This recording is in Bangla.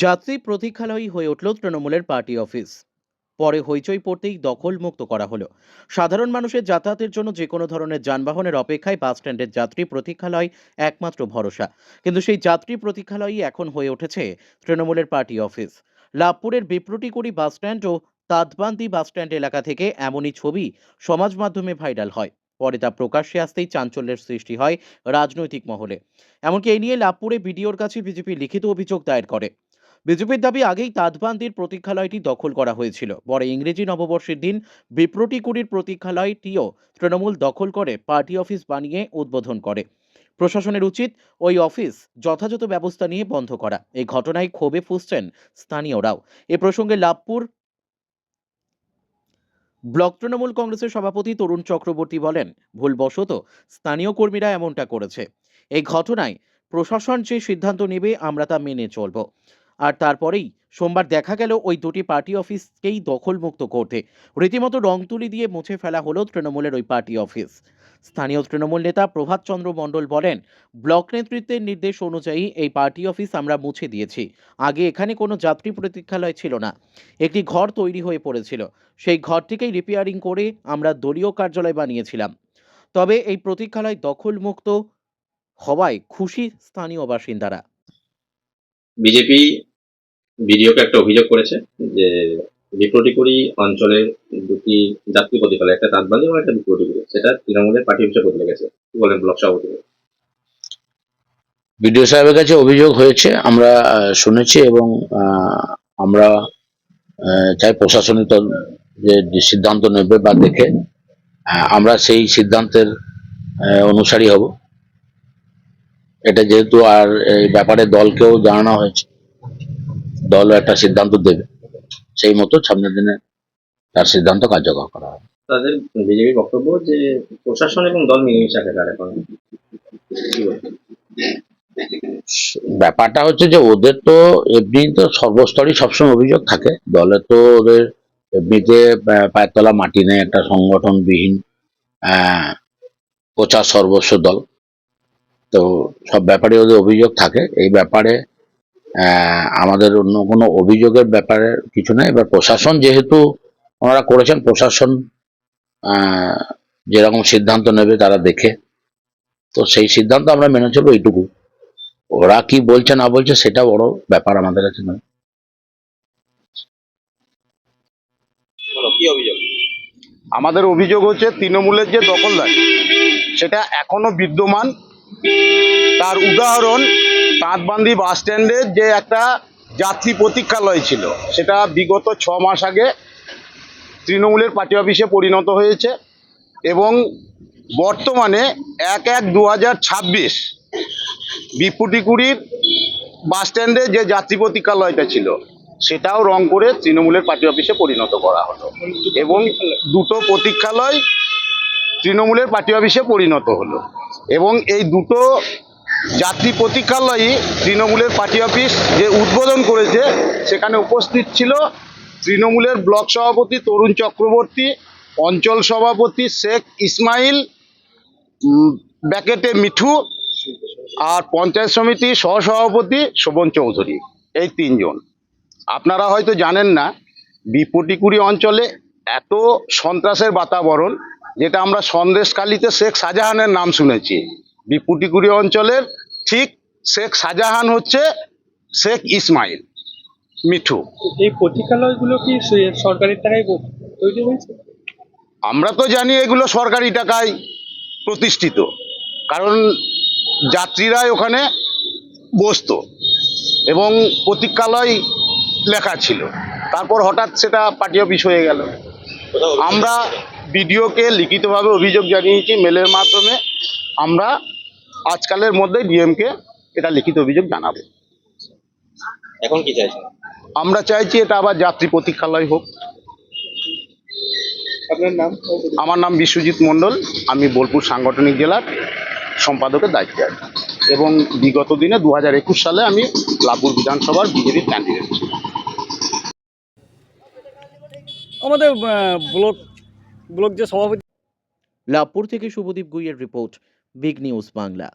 যাত্রী প্রতীক্ষালয়ই হয়ে উঠল তৃণমূলের পার্টি অফিস। পরে হইচই পড়তেই দখলমুক্ত করা হলো। সাধারণ মানুষের যাতায়াতের জন্য যে কোনো ধরনের যানবাহনের অপেক্ষায় বাস স্ট্যান্ডের যাত্রী প্রতীক্ষালয় একমাত্র ভরসা। কিন্তু সেই যাত্রী প্রতীক্ষালয়ই এখন হয়ে উঠেছে তৃণমূলের পার্টি অফিস। লাভপুরের বিপ্রটিকুড়ি বাস স্ট্যান্ড ও তাঁতবান্দি বাস স্ট্যান্ড এলাকা থেকে এমনই ছবি সমাজ মাধ্যমে ভাইরাল হয়। পরে তা প্রকাশ্যে আসতেই চাঞ্চল্যের সৃষ্টি হয় রাজনৈতিক মহলে। এমনকি এই নিয়ে লাভপুরে বিডিওর কাছে বিজেপি লিখিত অভিযোগ দায়ের করে। বিজেপির দাবি, আগেই তাঁতবান্দির প্রতীক্ষালয়টি দখল করা হয়েছিল। পরে ইংরেজি নববর্ষের দিন বিপ্রটিকুড়ির প্রতীক্ষালয়টিও তৃণমূল দখল করে পার্টি অফিস বানিয়ে উদ্বোধন করে। প্রশাসনের উচিত ওই অফিস যথাযথ ব্যবস্থা নিয়ে বন্ধ করা। এই ঘটনায় ক্ষোভে ফুঁসছেন স্থানীয়রাও। এ প্রসঙ্গে লাভপুর ব্লক তৃণমূল কংগ্রেসের সভাপতি তরুণ চক্রবর্তী বলেন, ভুলবশত স্থানীয় কর্মীরা এমনটা করেছে। এই ঘটনায় প্রশাসন যে সিদ্ধান্ত নেবে আমরা তা মেনে চলব। আর তারপরেই সোমবার দেখা গেল ওই দুটি পার্টি অফিসকেই দখলমুক্ত করতে রীতিমতো রং তুলি দিয়ে মুছে ফেলা হলো তৃণমূলের ওই পার্টি অফিস। স্থানীয় তৃণমূল নেতা প্রভাত চন্দ্র মণ্ডল বলেন, ব্লক নেতৃত্বের নির্দেশ অনুযায়ী এই পার্টি অফিস আমরা মুছে দিয়েছি। আগে এখানে কোনো যাত্রী প্রতীক্ষালয় ছিল না, একটি ঘর তৈরি হয়ে পড়েছিল। সেই ঘরটিকেই রিপেয়ারিং করে আমরা দলীয় কার্যালয় বানিয়েছিলাম। তবে এই প্রতীক্ষালয় দখলমুক্ত হওয়ায় খুশি স্থানীয় বাসিন্দারা। বিজেপি বিডিওকে একটা অভিযোগ করেছে যে বিপ্রটিকুড়ি অঞ্চলের দুটি যাত্রী প্রতীক্ষালয়, একটা তাঁতবান্দি এবং একটা বিপ্রটিকুড়ি, সেটা তৃণমূলের পার্টি অফিসে বদলে গেছে। কি বলেন ব্লক সভাপতি? বিডিও সাহেবের কাছে অভিযোগ হয়েছে, আমরা শুনেছি এবং আমরা চাই প্রশাসনিক যে সিদ্ধান্ত নেবে বা দেখে আমরা সেই সিদ্ধান্তের অনুসারী হব। এটা যেহেতু আর এই ব্যাপারে দলকেও জানানো হয়েছে, দলও একটা সিদ্ধান্ত দেবে, সেই মতো সামনের দিনে তার সিদ্ধান্ত কার্যকর করা হবে। তাদের বিজেপির বক্তব্য যে প্রশাসন এবং দল মিলেমিশে একাকার এখন। কি বলবেন? ব্যাপারটা হচ্ছে যে ওদের তো এমনি তো সর্বস্তরই সবসময় অভিযোগ থাকে, দলে তো ওদের এমনিতে পায়ের তলা মাটি নেই, একটা সংগঠনবিহীন প্রচার সর্বস্ব দল। তো সব ব্যাপারে ওদের অভিযোগ থাকে। এই ব্যাপারে আমাদের অন্য কোনো অভিযোগের ব্যাপারে কিছু নেই। এবার প্রশাসন যেহেতু ওনারা করেছেন, প্রশাসন যেরকম সিদ্ধান্ত নেবে তারা দেখে, তো সেই সিদ্ধান্ত আমরা মেনে চলবো, এইটুকু। ওরা কি বলছে না বলছে সেটা বড় ব্যাপার আমাদের কাছে নয়। কি অভিযোগ? আমাদের অভিযোগ হচ্ছে তৃণমূলের যে দখলদারি সেটা এখনো বিদ্যমান। তার উদাহরণ তাঁতবান্দি বাস স্ট্যান্ডের যে একটা যাত্রী প্রতীক্ষালয় ছিল, সেটা বিগত 6 মাস আগে তৃণমূলের পার্টি অফিসে পরিণত হয়েছে এবং বর্তমানে 1/1/2026 বিপ্রটিকুড়ির বাস স্ট্যান্ডে যে যাত্রী প্রতীক্ষালয়টা ছিল সেটাও রং করে তৃণমূলের পার্টি অফিসে পরিণত করা হলো এবং দুটো প্রতীক্ষালয় তৃণমূলের পার্টি অফিসে পরিণত হলো। এবং এই দুটো যাত্রী প্রতীক্ষালয়ই তৃণমূলের পার্টি অফিস যে উদ্বোধন করেছে সেখানে উপস্থিত ছিল তৃণমূলের ব্লক সভাপতি তরুণ চক্রবর্তী, অঞ্চল সভাপতি শেখ ইসমাইল, ব্যাকেটে মিঠু, আর পঞ্চায়েত সমিতির সহসভাপতি শোভন চৌধুরী। এই তিনজন। আপনারা হয়তো জানেন না, বিপ্রটিকুড়ি অঞ্চলে এত সন্ত্রাসের বাতাবরণ, যেটা আমরা সন্দেশখালিতে শেখ শাহজাহানের নাম শুনেছি, বিপ্রটিকুড়ি অঞ্চলের ঠিক শেখ শাহজাহান হচ্ছে শেখ ইসমাইল মিঠু। এই প্রতীক্ষালয়গুলো কি সরকারি টাকায় তৈরি হয়েছে? আমরা তো জানি এগুলো সরকারি টাকায় প্রতিষ্ঠিত, কারণ যাত্রীরাই ওখানে বসতো এবং প্রতীক্ষালয় লেখা ছিল। তারপর হঠাৎ সেটা পার্টি অফিস হয়ে গেল। আমরা বিডিওকে লিখিতভাবে অভিযোগ জানিয়েছি মেলের মাধ্যমে। আমরা আজকালের মধ্যে ডিএমকে এটা লিখিত অভিযোগ জানাবো। এখন কি চাইছেন? আমরা চাইছি এটা আবার যাত্রী প্রতীক্ষালয় হোক। আপনার নাম? আমার নাম বিশ্বজিৎ মণ্ডল, আমি বোলপুর সাংগঠনিক জেলার সম্পাদকের দায়িত্বে আছি এবং বিগত দিনে 2021 সালে আমি লাভপুর বিধানসভার বিজেপির ক্যান্ডিডেট ছিলাম। আমাদের ব্লক যে সভাপতি। লাভপুর থেকে শুভদীপ গুইয়ের রিপোর্ট, বিগ নিউজ বাংলা।